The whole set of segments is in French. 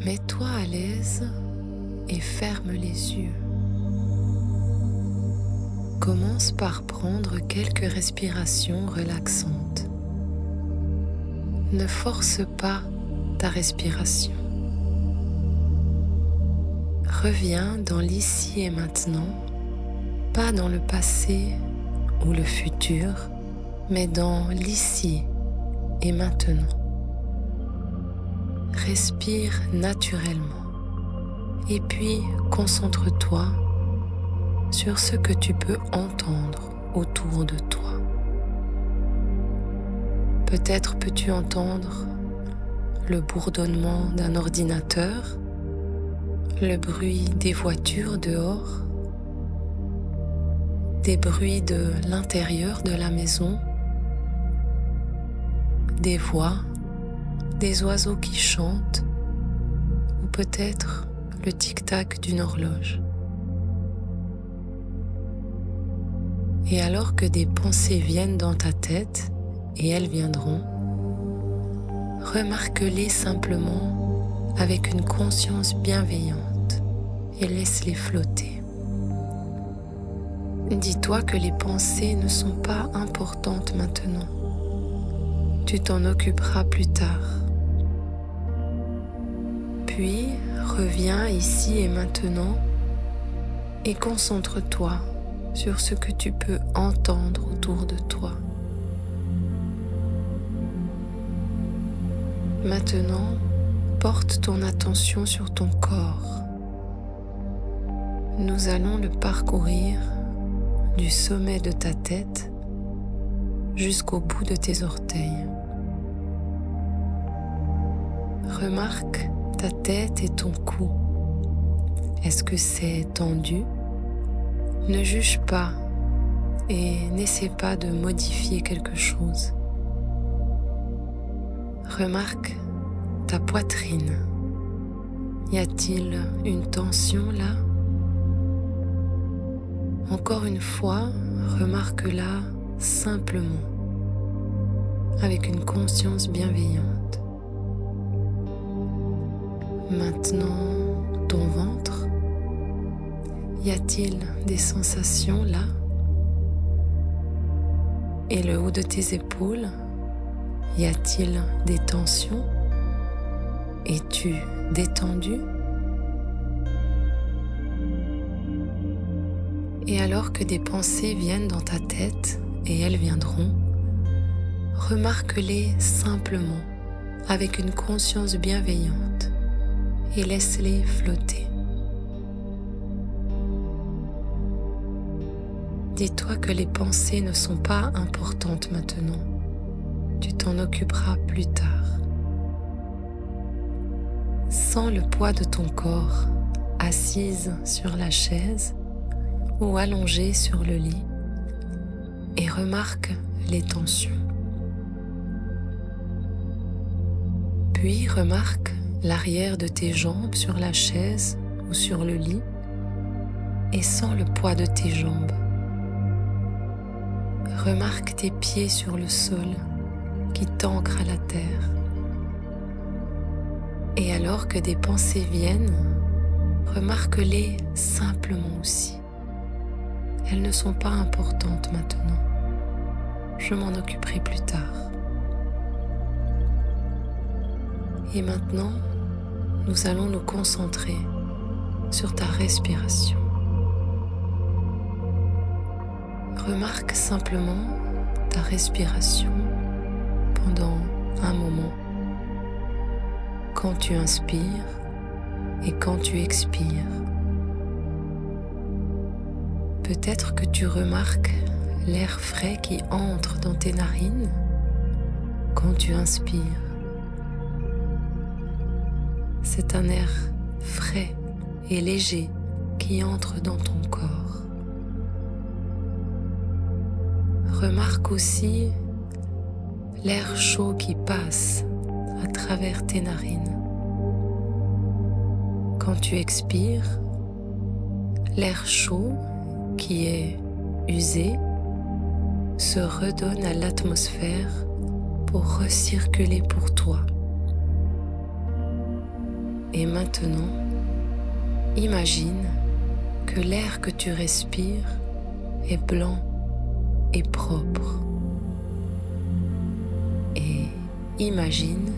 Mets-toi à l'aise et ferme les yeux. Commence par prendre quelques respirations relaxantes. Ne force pas ta respiration. Reviens dans l'ici et maintenant, pas dans le passé ou le futur, mais dans l'ici et maintenant. Respire naturellement et puis concentre-toi sur ce que tu peux entendre autour de toi. Peut-être peux-tu entendre le bourdonnement d'un ordinateur, le bruit des voitures dehors, des bruits de l'intérieur de la maison, des voix, des oiseaux qui chantent, ou peut-être le tic-tac d'une horloge. Et alors que des pensées viennent dans ta tête, et elles viendront, remarque-les simplement avec une conscience bienveillante et laisse-les flotter. Dis-toi que les pensées ne sont pas importantes maintenant. Tu t'en occuperas plus tard. Puis, reviens ici et maintenant et concentre-toi sur ce que tu peux entendre autour de toi. Maintenant, porte ton attention sur ton corps. Nous allons le parcourir du sommet de ta tête jusqu'au bout de tes orteils. Remarque ta tête et ton cou. Est-ce que c'est tendu? Ne juge pas et n'essaie pas de modifier quelque chose. Remarque ta poitrine. Y a-t-il une tension là? Encore une fois, remarque-la simplement, avec une conscience bienveillante. Maintenant, ton ventre. Y a-t-il des sensations là? Et le haut de tes épaules? Y a-t-il des tensions? Es-tu détendu? Et alors que des pensées viennent dans ta tête, et elles viendront, remarque-les simplement avec une conscience bienveillante et laisse-les flotter. Dis-toi que les pensées ne sont pas importantes maintenant. Tu t'en occuperas plus tard. Sens le poids de ton corps assise sur la chaise ou allongée sur le lit et remarque les tensions. Puis remarque l'arrière de tes jambes sur la chaise ou sur le lit et sens le poids de tes jambes. Remarque tes pieds sur le sol qui t'ancrent à la terre. Et alors que des pensées viennent, remarque-les simplement aussi. Elles ne sont pas importantes maintenant. Je m'en occuperai plus tard. Et maintenant, nous allons nous concentrer sur ta respiration. Remarque simplement ta respiration pendant un moment, quand tu inspires et quand tu expires. Peut-être que tu remarques l'air frais qui entre dans tes narines quand tu inspires. C'est un air frais et léger qui entre dans ton corps. Remarque aussi l'air chaud qui passe à travers tes narines. Quand tu expires, l'air chaud qui est usé se redonne à l'atmosphère pour recirculer pour toi. Et maintenant, imagine que l'air que tu respires est blanc et propre. Et imagine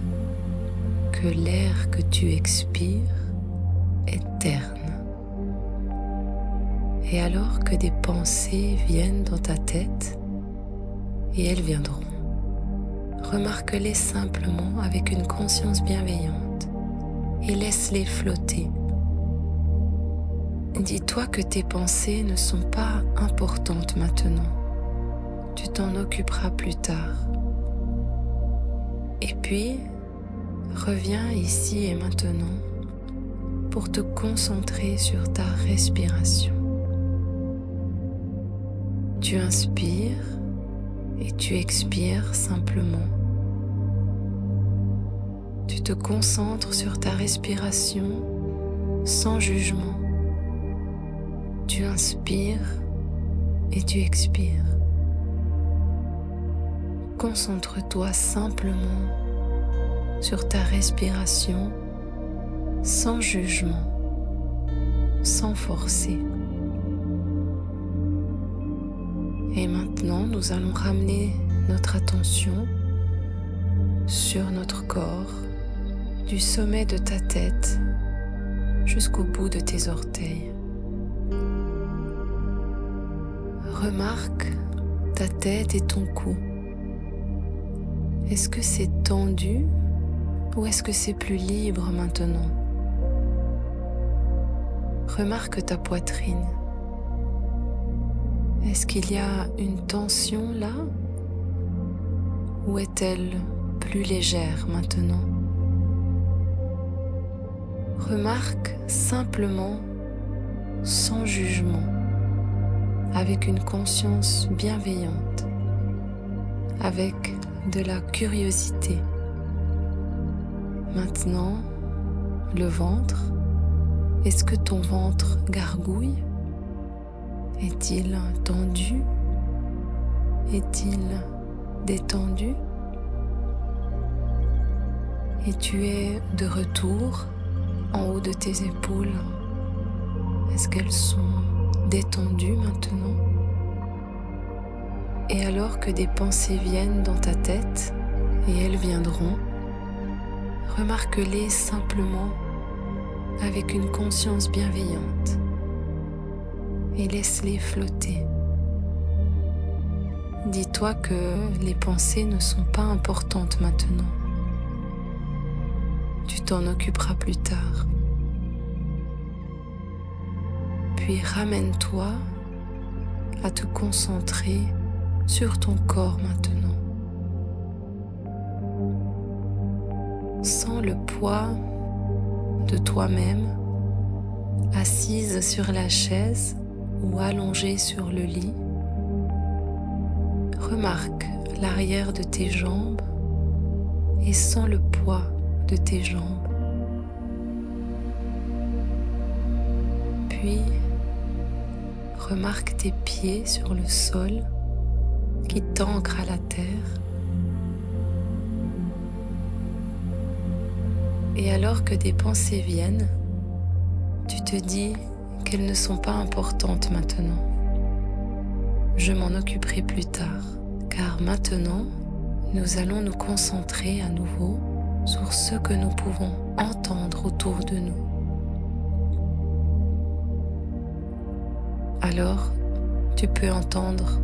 que l'air que tu expires est terne. Et alors que des pensées viennent dans ta tête, et elles viendront, remarque-les simplement avec une conscience bienveillante et laisse-les flotter. Dis-toi que tes pensées ne sont pas importantes maintenant. Tu t'en occuperas plus tard. Et puis, reviens ici et maintenant pour te concentrer sur ta respiration. Tu inspires et tu expires simplement. Tu te concentres sur ta respiration sans jugement. Tu inspires et tu expires. Concentre-toi simplement sur ta respiration sans jugement, sans forcer. Et maintenant, nous allons ramener notre attention sur notre corps, du sommet de ta tête jusqu'au bout de tes orteils. Remarque ta tête et ton cou. Est-ce que c'est tendu ou est-ce que c'est plus libre maintenant? Remarque ta poitrine. Est-ce qu'il y a une tension là? Ou est-elle plus légère maintenant? Remarque simplement, sans jugement, avec une conscience bienveillante, avec de la curiosité. Maintenant, le ventre, est-ce que ton ventre gargouille? Est-il tendu? Est-il détendu? Et tu es de retour en haut de tes épaules. Est-ce qu'elles sont détendues maintenant? Et alors que des pensées viennent dans ta tête, et elles viendront, remarque-les simplement avec une conscience bienveillante et laisse-les flotter. Dis-toi que les pensées ne sont pas importantes maintenant. Tu t'en occuperas plus tard. Puis ramène-toi à te concentrer sur ton corps maintenant. Sens le poids de toi-même assise sur la chaise ou allongée sur le lit. Remarque l'arrière de tes jambes et sens le poids de tes jambes. Puis, remarque tes pieds sur le sol qui t'ancrent à la terre. Et alors que des pensées viennent, tu te dis qu'elles ne sont pas importantes maintenant. Je m'en occuperai plus tard, car maintenant, nous allons nous concentrer à nouveau sur ce que nous pouvons entendre autour de nous. Alors, tu peux entendre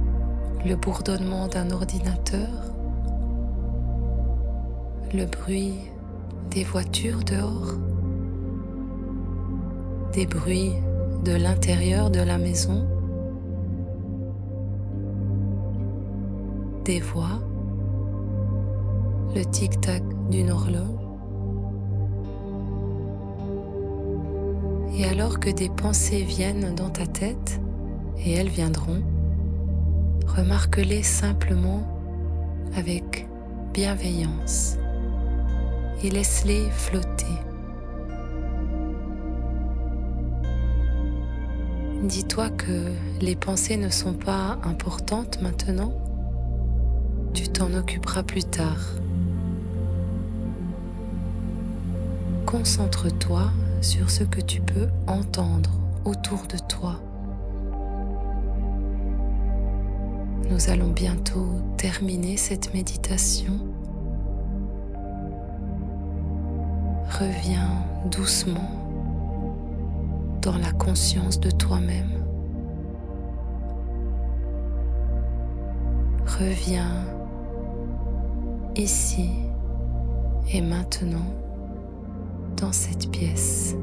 le bourdonnement d'un ordinateur, le bruit des voitures dehors, des bruits de l'intérieur de la maison, des voix, le tic-tac d'une horloge. Et alors que des pensées viennent dans ta tête, et elles viendront, remarque-les simplement avec bienveillance et laisse-les flotter. Dis-toi que les pensées ne sont pas importantes maintenant, tu t'en occuperas plus tard. concentre-toi sur ce que tu peux entendre autour de toi. Nous allons bientôt terminer cette méditation. Reviens doucement dans la conscience de toi-même. Reviens ici et maintenant dans cette pièce.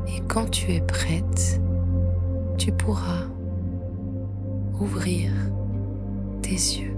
Et quand tu es prête, tu pourras ouvrir tes yeux.